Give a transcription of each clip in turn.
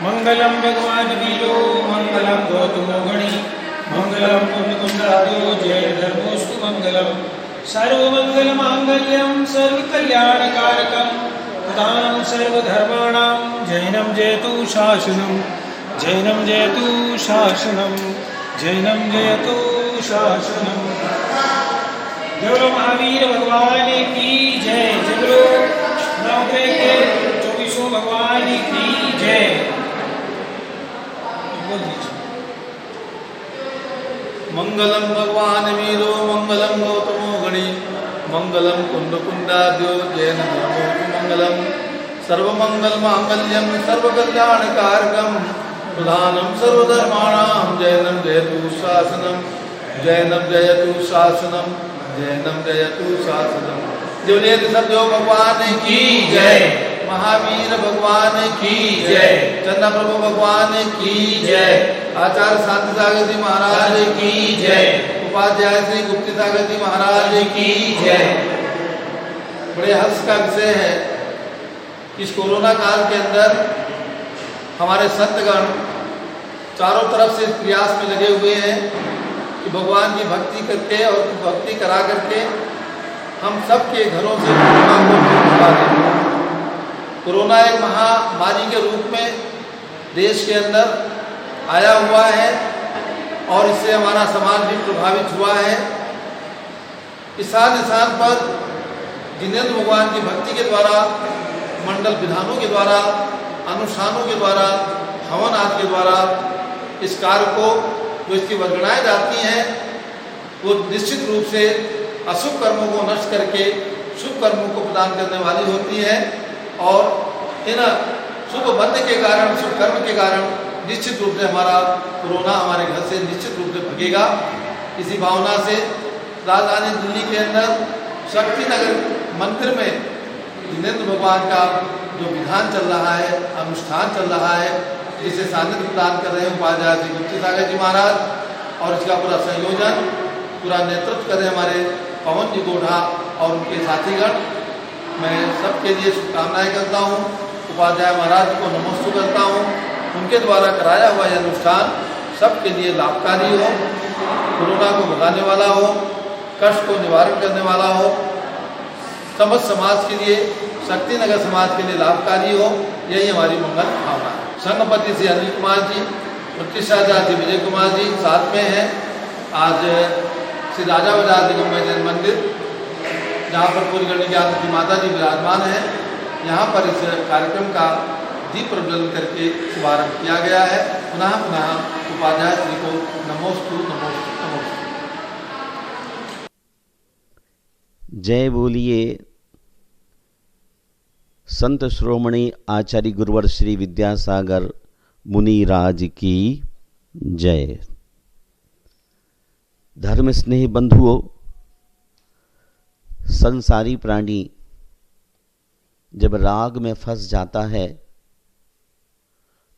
मंगलम भगवान वीरो मंगलम गौतमो गणि मंगलम कुंडकुंडादो जय धर्मोस्तु मंगलम सर्वमंगल मांगल्यम सर्वकल्याणकारकम प्रधानं सर्वधर्माणां जैनं जयतु शासनं जैनं जयतु शासनं जैनं जयतु शासनं। जय बोलो महावीर भगवान की जय। जय बोलो नवग्रह के 24 भगवान की जय। मंगलम भगवान वीरो मंगलम गौतमो गणि मंगलम कुंडकुंडाद्यो जैन धर्मोस्तु मंगलम सर्वमंगल मांगल्यम सर्वकल्याणकारकम प्रधानं सर्वधर्माणां जैनं जयतु शासनं जैनं जयतु शासनं जैनं जयतु शासनं। देवनेत सद्यो भगवान की जय। महावीर भगवान की जय। चंद्र प्रभु भगवान की जय। आचार्य शांति सागर जी महाराज की जय। उपाध्याय श्री गुप्ती सागर जी महाराज की जय। बड़े हर्ष का विषय है, इस कोरोना काल के अंदर हमारे संतगण चारों तरफ से प्रयास में लगे हुए हैं कि भगवान की भक्ति करके और भक्ति करा करके हम सबके घरों से कोरोना को हटा दें। कोरोना एक महामारी के रूप में देश के अंदर आया हुआ है और इससे हमारा समाज भी प्रभावित हुआ है। इस स्थान पर जिनेंद्र भगवान की भक्ति के द्वारा, मंडल विधानों के द्वारा, अनुष्ठानों के द्वारा, हवन आदि के द्वारा इस कार्य को जो इसकी वर्गणाएँ जाती हैं वो निश्चित रूप से अशुभ कर्मों को नष्ट करके शुभ कर्मों को प्रदान करने वाली होती है और इन शुभ बंध के कारण, शुभ कर्म के कारण निश्चित रूप से हमारा कोरोना हमारे घर से निश्चित रूप से भगेगा। इसी भावना से राजधानी दिल्ली के अंदर शक्ति नगर मंदिर में जिनेंद्र भगवान का जो विधान चल रहा है, अनुष्ठान चल रहा है, जिसे सानिध्य प्रदान कर रहे हैं उपाध्याय श्री गुप्ती सागर जी महाराज और इसका पूरा संयोजन, पूरा नेतृत्व कर रहे हमारे पवन जी गोढ़ा और उनके साथीगण। मैं सबके लिए शुभकामनाएं करता हूँ, उपाध्याय महाराज को नमस्ते करता हूँ। उनके द्वारा कराया हुआ यह अनुष्ठान सबके लिए लाभकारी हो, कोरोना को भगाने वाला हो, कष्ट को निवारण करने वाला हो, समस्त समाज के लिए, शक्ति नगर समाज के लिए लाभकारी हो, यही हमारी मंगल भावना है। संघपति श्री अनिल कुमार जी, प्रतिष्ठाचार्य श्री विजय कुमार जी साथ में हैं। आज श्री राजा बाजार दिगंबर जैन मंदिर जहाँ पर पूरी गणित ज्ञान की माता जी विराजमान है, यहाँ पर इस कार्यक्रम का दीप प्रज्वलन करके शुभारंभ किया गया है। पुनः पुनः उपाध्याय श्री को नमोस्तु नमोस्तु नमोस्तु। जय बोलिए संत श्रोमणी आचार्य गुरुवर श्री विद्यासागर मुनिराज की जय। धर्म स्नेही बंधुओं, संसारी प्राणी जब राग में फंस जाता है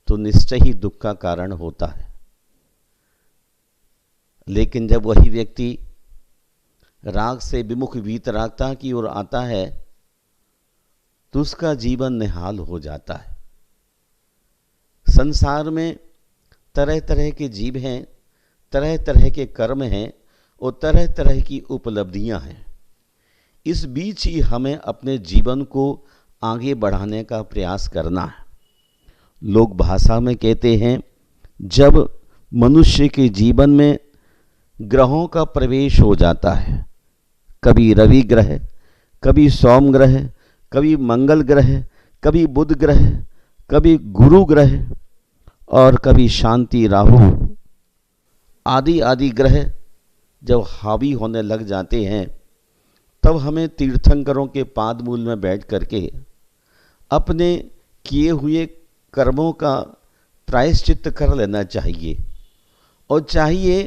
तो निश्चय ही दुख का कारण होता है, लेकिन जब वही व्यक्ति राग से विमुख वीतरागता की ओर आता है तो उसका जीवन निहाल हो जाता है। संसार में तरह तरह के जीव हैं, तरह तरह के कर्म हैं और तरह तरह की उपलब्धियां हैं। इस बीच ही हमें अपने जीवन को आगे बढ़ाने का प्रयास करना है। लोग भाषा में कहते हैं, जब मनुष्य के जीवन में ग्रहों का प्रवेश हो जाता है, कभी रवि ग्रह, कभी सोम ग्रह, कभी मंगल ग्रह, कभी बुध ग्रह, कभी गुरु ग्रह और कभी शांति राहु आदि आदि ग्रह जब हावी होने लग जाते हैं, तब हमें तीर्थंकरों के पाद मूल में बैठ करके अपने किए हुए कर्मों का प्रायश्चित्त कर लेना चाहिए और चाहिए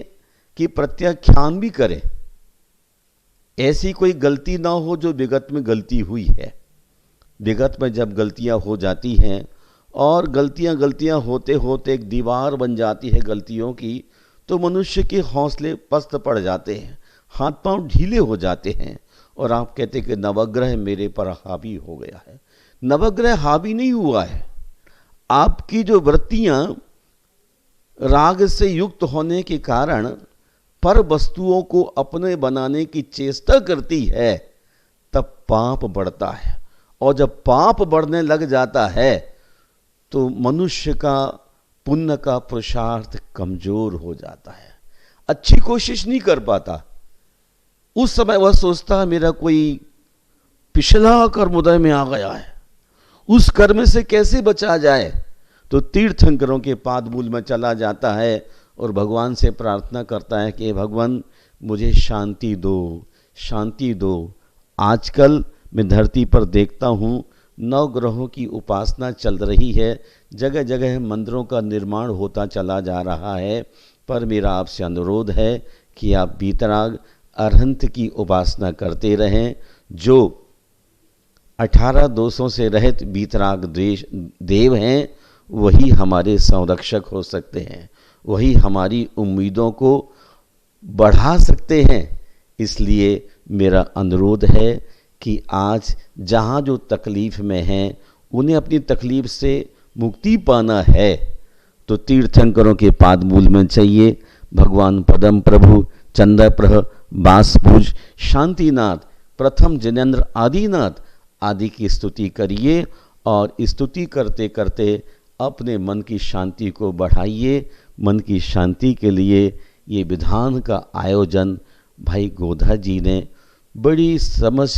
कि प्रत्याख्यान भी करें। ऐसी कोई गलती ना हो जो विगत में गलती हुई है। विगत में जब गलतियां हो जाती हैं और गलतियां होते होते एक दीवार बन जाती है गलतियों की, तो मनुष्य के हौसले पस्त पड़ जाते हैं, हाथ पांव ढीले हो जाते हैं और आप कहते कि नवग्रह मेरे पर हावी हो गया है। नवग्रह हावी नहीं हुआ है, आपकी जो वृत्तियां राग से युक्त होने के कारण पर वस्तुओं को अपने बनाने की चेष्टा करती है, तब पाप बढ़ता है। और जब पाप बढ़ने लग जाता है तो मनुष्य का पुण्य का पुरुषार्थ कमजोर हो जाता है, अच्छी कोशिश नहीं कर पाता। उस समय वह सोचता है मेरा कोई पिछला कर्मोदय में आ गया है, उस कर्म से कैसे बचा जाए, तो तीर्थंकरों के पादमूल में चला जाता है और भगवान से प्रार्थना करता है कि भगवान मुझे शांति दो, शांति दो। आजकल मैं धरती पर देखता हूँ 9 ग्रहों की उपासना चल रही है, जगह जगह मंदिरों का निर्माण होता चला जा रहा है, पर मेरा आपसे अनुरोध है कि आप वीतराग अरहंत की उपासना करते रहें। जो 18 दोषों से रहित वीतराग देव हैं, वही हमारे संरक्षक हो सकते हैं, वही हमारी उम्मीदों को बढ़ा सकते हैं। इसलिए मेरा अनुरोध है कि आज जहाँ जो तकलीफ़ में हैं, उन्हें अपनी तकलीफ़ से मुक्ति पाना है तो तीर्थंकरों के पादमूल में चाहिए। भगवान पदम प्रभु, चंद्रप्रह, बांसभुज, शांतिनाथ, प्रथम जिनेन्द्र आदिनाथ आदि की स्तुति करिए और स्तुति करते करते अपने मन की शांति को बढ़ाइए। मन की शांति के लिए ये विधान का आयोजन भाई गोधा जी ने बड़ी समझ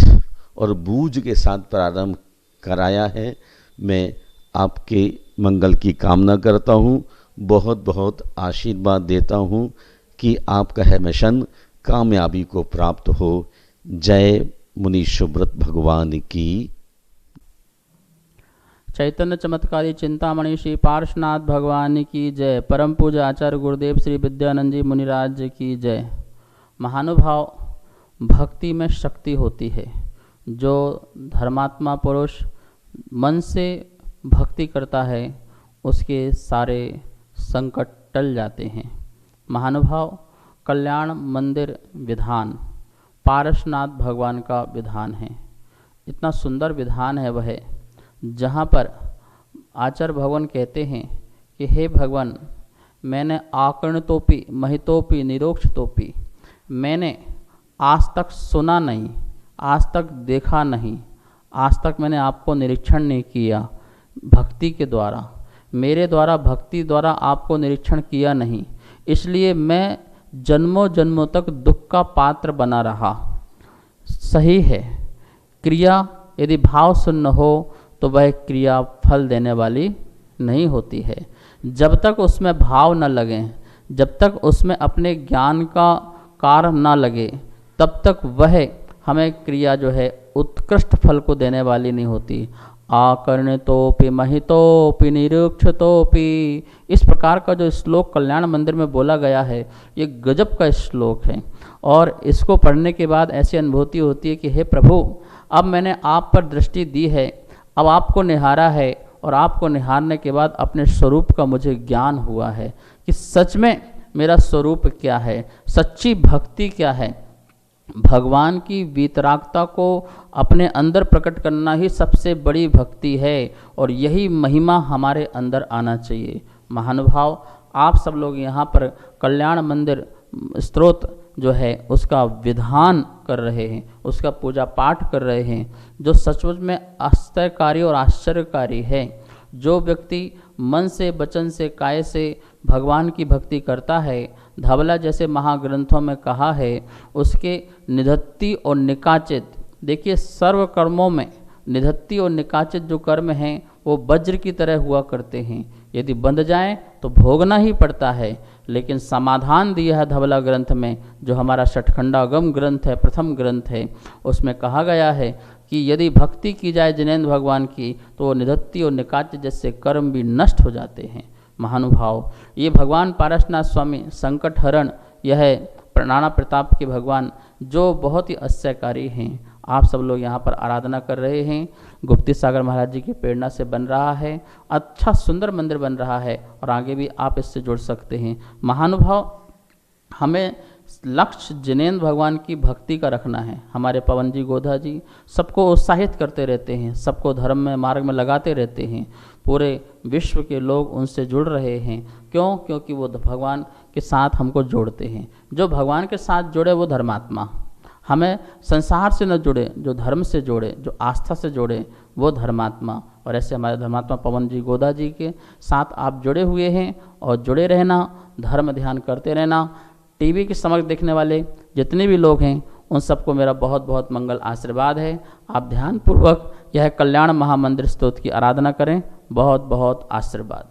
और बूझ के साथ प्रारंभ कराया है। मैं आपके मंगल की कामना करता हूँ, बहुत बहुत आशीर्वाद देता हूँ कि आपका है मिशन कामयाबी को प्राप्त हो। जय मुनि सुब्रत भगवान की। चैतन्य चमत्कारी चिंतामणि श्री पार्श्वनाथ भगवान की जय। परम पूज्य आचार्य गुरुदेव श्री विद्यानंद जी मुनिराज की जय। महानुभाव, भक्ति में शक्ति होती है। जो धर्मात्मा पुरुष मन से भक्ति करता है उसके सारे संकट टल जाते हैं। महानुभाव, कल्याण मंदिर विधान पारसनाथ भगवान का विधान है। इतना सुंदर विधान है वह, जहाँ पर आचार्य भगवान कहते हैं कि हे भगवान, मैंने आकर्णतोपि महितोपि निरोक्षतोपि, मैंने आज तक सुना नहीं, आज तक देखा नहीं, आज तक मैंने आपको निरीक्षण नहीं किया भक्ति के द्वारा, मेरे द्वारा भक्ति द्वारा आपको निरीक्षण किया नहीं, इसलिए मैं जन्मों जन्मों तक दुख का पात्र बना रहा। सही है, क्रिया यदि भाव शून्य हो तो वह क्रिया फल देने वाली नहीं होती है। जब तक उसमें भाव न लगे, जब तक उसमें अपने ज्ञान का कार्य न लगे, तब तक वह हमें क्रिया जो है उत्कृष्ट फल को देने वाली नहीं होती। आकर्णितोपि महितोपि निरीक्षतोपि, इस प्रकार का जो श्लोक कल्याण मंदिर में बोला गया है, ये गजब का श्लोक है। और इसको पढ़ने के बाद ऐसी अनुभूति होती है कि हे प्रभु, अब मैंने आप पर दृष्टि दी है, अब आपको निहारा है, और आपको निहारने के बाद अपने स्वरूप का मुझे ज्ञान हुआ है कि सच में मेरा स्वरूप क्या है, सच्ची भक्ति क्या है। भगवान की वीतरागता को अपने अंदर प्रकट करना ही सबसे बड़ी भक्ति है, और यही महिमा हमारे अंदर आना चाहिए। महानुभाव, आप सब लोग यहाँ पर कल्याण मंदिर स्तोत्र जो है उसका विधान कर रहे हैं, उसका पूजा पाठ कर रहे हैं, जो सचमुच में आश्चर्यकारी और आश्चर्यकारी है। जो व्यक्ति मन से, वचन से, काय से भगवान की भक्ति करता है, धवला जैसे महाग्रंथों में कहा है, उसके निधत्ति और निकाचित, देखिए सर्व कर्मों में निधत्ति और निकाचित जो कर्म हैं वो वज्र की तरह हुआ करते हैं, यदि बंध जाएं तो भोगना ही पड़ता है। लेकिन समाधान दिया है धवला ग्रंथ में, जो हमारा षटखंडागम ग्रंथ है, प्रथम ग्रंथ है, उसमें कहा गया है कि यदि भक्ति की जाए जिनेन्द्र भगवान की तो वो निधत्ति और निकाचित जैसे कर्म भी नष्ट हो जाते हैं। महानुभाव, ये भगवान पारसनाथ स्वामी संकट हरण, यह नाना प्रताप के भगवान जो बहुत ही आश्चर्यकारी हैं। आप सब लोग यहाँ पर आराधना कर रहे हैं, गुप्ती सागर महाराज जी की प्रेरणा से बन रहा है, अच्छा सुंदर मंदिर बन रहा है, और आगे भी आप इससे जुड़ सकते हैं। महानुभाव, हमें लक्ष्य जिनेंद्र भगवान की भक्ति का रखना है। हमारे पवन जी गोधा जी सबको उत्साहित करते रहते हैं, सबको धर्म में मार्ग में लगाते रहते हैं। पूरे विश्व के लोग उनसे जुड़ रहे हैं। क्यों? क्योंकि वो भगवान के साथ हमको जोड़ते हैं। जो भगवान के साथ जुड़े वो धर्मात्मा। हमें संसार से न जुड़े, जो धर्म से जुड़े, जो आस्था से जुड़े वो धर्मात्मा। और ऐसे हमारे धर्मात्मा पवन जी गोदा जी के साथ आप जुड़े हुए हैं और जुड़े रहना, धर्म ध्यान करते रहना। टीवी के समक्ष देखने वाले जितने भी लोग हैं उन सबको मेरा बहुत बहुत मंगल आशीर्वाद है। आप ध्यानपूर्वक यह कल्याण महामंदिर स्तोत्र की आराधना करें। बहुत बहुत आशीर्वाद।